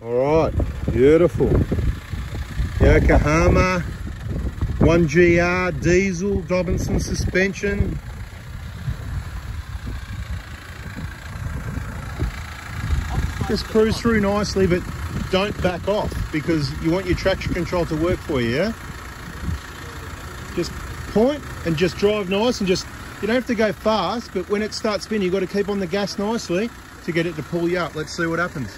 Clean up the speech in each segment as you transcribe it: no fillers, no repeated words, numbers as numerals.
All right, beautiful. Yokohama 1GR diesel Dobinson suspension. Just cruise through nicely, but don't back off because you want your traction control to work for you, yeah? Just point and just drive nice and just, you don't have to go fast, but when it starts spinning, you've got to keep on the gas nicely to get it to pull you up. Let's see what happens.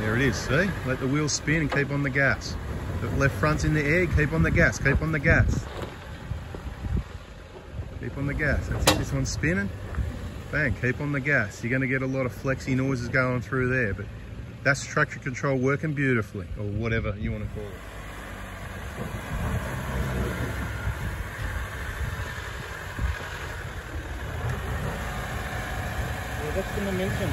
There it is, see? Let the wheels spin and keep on the gas. The left front's in the air, keep on the gas, keep on the gas. Keep on the gas, that's it, this one's spinning. Bang, keep on the gas. You're gonna get a lot of flexy noises going through there, but that's traction control working beautifully, or whatever you wanna call it. Yeah, that's the momentum.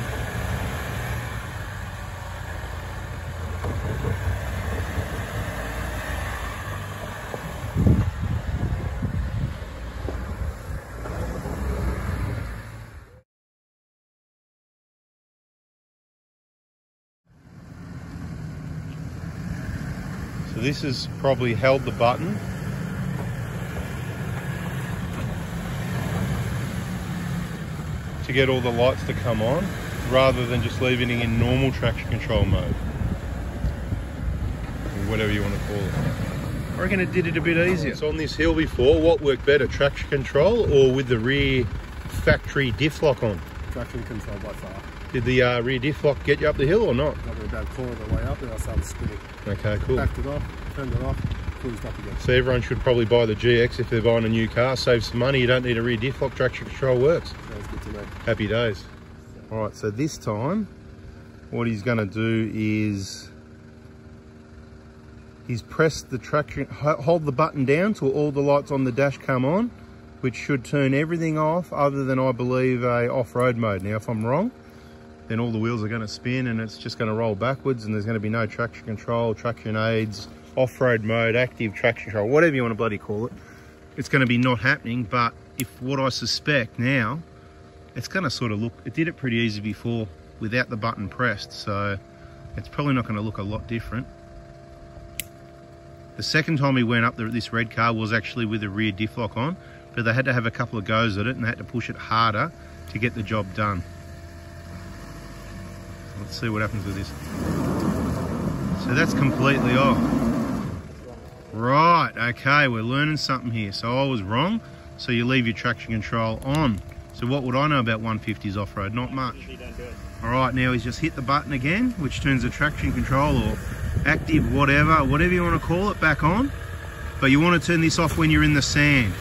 So this has probably held the button. To get all the lights to come on, rather than just leaving it in normal traction control mode. Or whatever you want to call it. I reckon it did it a bit easier. It's on this hill before, what worked better, traction control or with the rear factory diff lock on? Traction control by far. Did the rear diff lock get you up the hill or not? Got me about a quarter of the way up and I started spinning. Okay, cool. Backed it off, turned it off, cruised up again. So everyone should probably buy the GX if they're buying a new car, save some money, you don't need a rear diff lock, traction control works. Sounds good to me. Happy days. All right, so this time, what he's gonna do is, he's pressed the traction, hold the button down till all the lights on the dash come on, which should turn everything off other than, I believe, a off-road mode. Now, if I'm wrong, then all the wheels are gonna spin and it's just gonna roll backwards and there's gonna be no traction control, traction aids, off-road mode, active traction control, whatever you wanna bloody call it. It's gonna be not happening, but if what I suspect now, it's gonna sort of look, it did it pretty easy before without the button pressed, so it's probably not gonna look a lot different. The second time he went up there, this red car was actually with the rear diff lock on, but they had to have a couple of goes at it and they had to push it harder to get the job done. Let's see what happens with this. So that's completely off. Right, okay, we're learning something here. So I was wrong, so you leave your traction control on. So what would I know about 150s off-road? Not much. All right, now he's just hit the button again, which turns the traction control or active, whatever you want to call it, back on. But you want to turn this off when you're in the sand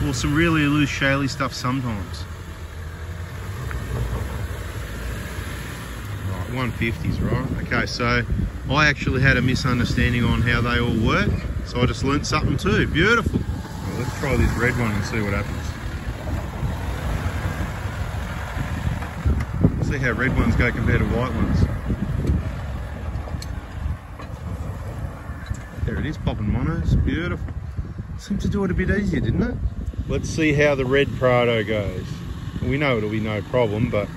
or some really loose, shaly stuff sometimes. 150s, right? Okay, so I actually had a misunderstanding on how they all work, so I just learnt something too. Beautiful. Well, let's try this red one and see what happens. See how red ones go compared to white ones. There it is, popping monos. Beautiful. Seemed to do it a bit easier, didn't it? Let's see how the red Prado goes. We know it'll be no problem, but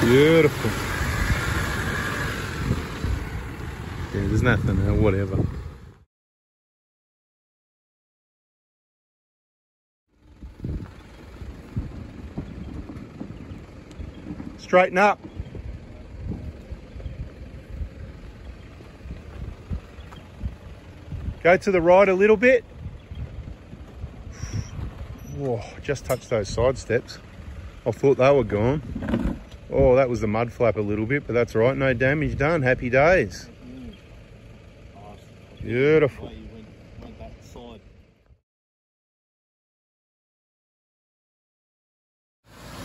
beautiful. Yeah, there's nothing, whatever. Straighten up. Go to the right a little bit. Whoa, just touched those side steps. I thought they were gone. Oh, that was the mud flap a little bit, but that's all right. No damage done. Happy days. Beautiful.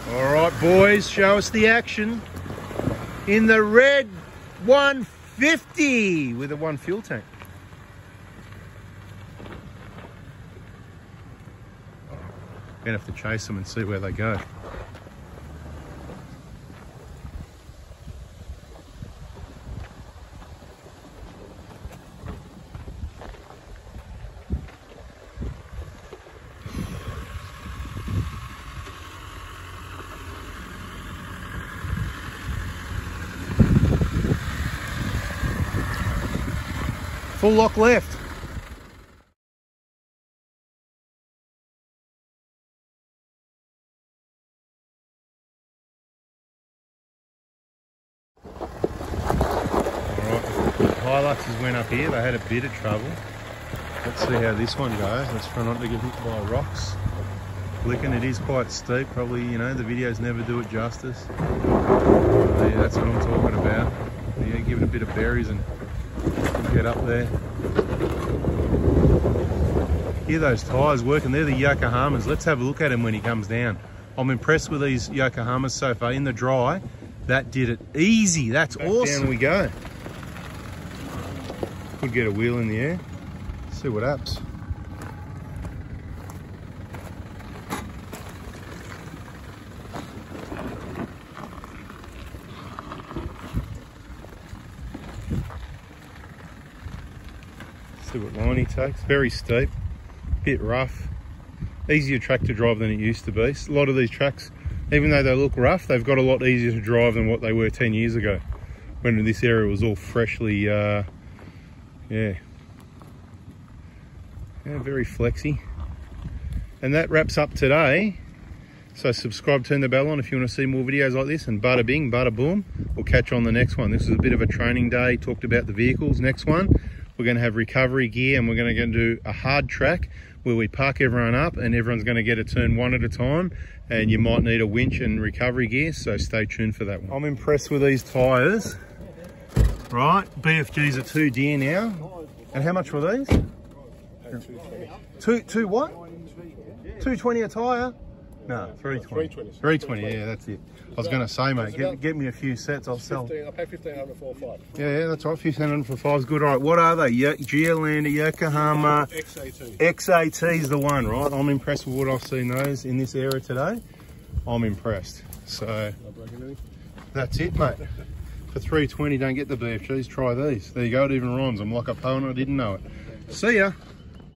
All right, boys, show us the action in the red 150 with a 1 fuel tank. Gonna have to chase them and see where they go. Full lock left. Hiluxes went up here, they had a bit of trouble. Let's see how this one goes. Let's try not to get hit by rocks. Licking, it is quite steep, probably, you know, the videos never do it justice. Yeah, that's what I'm talking about. Yeah, give it a bit of berries and get up there. Hear those tyres working, they're the Yokohamas. Let's have a look at him when he comes down. I'm impressed with these Yokohamas so far. In the dry, that did it easy, that's awesome. Down we go. Could get a wheel in the air. See what happens. See what line he takes. Very steep, bit rough. Easier track to drive than it used to be. A lot of these tracks, even though they look rough, they've got a lot easier to drive than what they were 10 years ago, when this area was all freshly, very flexy. And that wraps up today. So subscribe, turn the bell on if you want to see more videos like this, and bada bing, bada boom. We'll catch you on the next one. This is a bit of a training day, talked about the vehicles. Next one, we're going to have recovery gear, and we're going to do a hard track where we park everyone up and everyone's going to get a turn one at a time, and you might need a winch and recovery gear, so stay tuned for that one. I'm impressed with these tyres. Right, BFG's a 2 deer now. And how much were these? 220. Two what? 220 a tyre? No, 320. 320, yeah, that's it. I was going to say, mate, get me a few sets, I'll sell. I'll pay 1,500 for 5. Yeah, that's right, 1,500 for 5 is good. All right, what are they? Geolander, Yokohama. XAT. XAT is the one, right? I'm impressed with what I've seen those in this area today. I'm impressed. So, that's it, mate. For 320, don't get the BFGs, try these. There you go, it even rhymes. I'm like a poet, I didn't know it. See ya.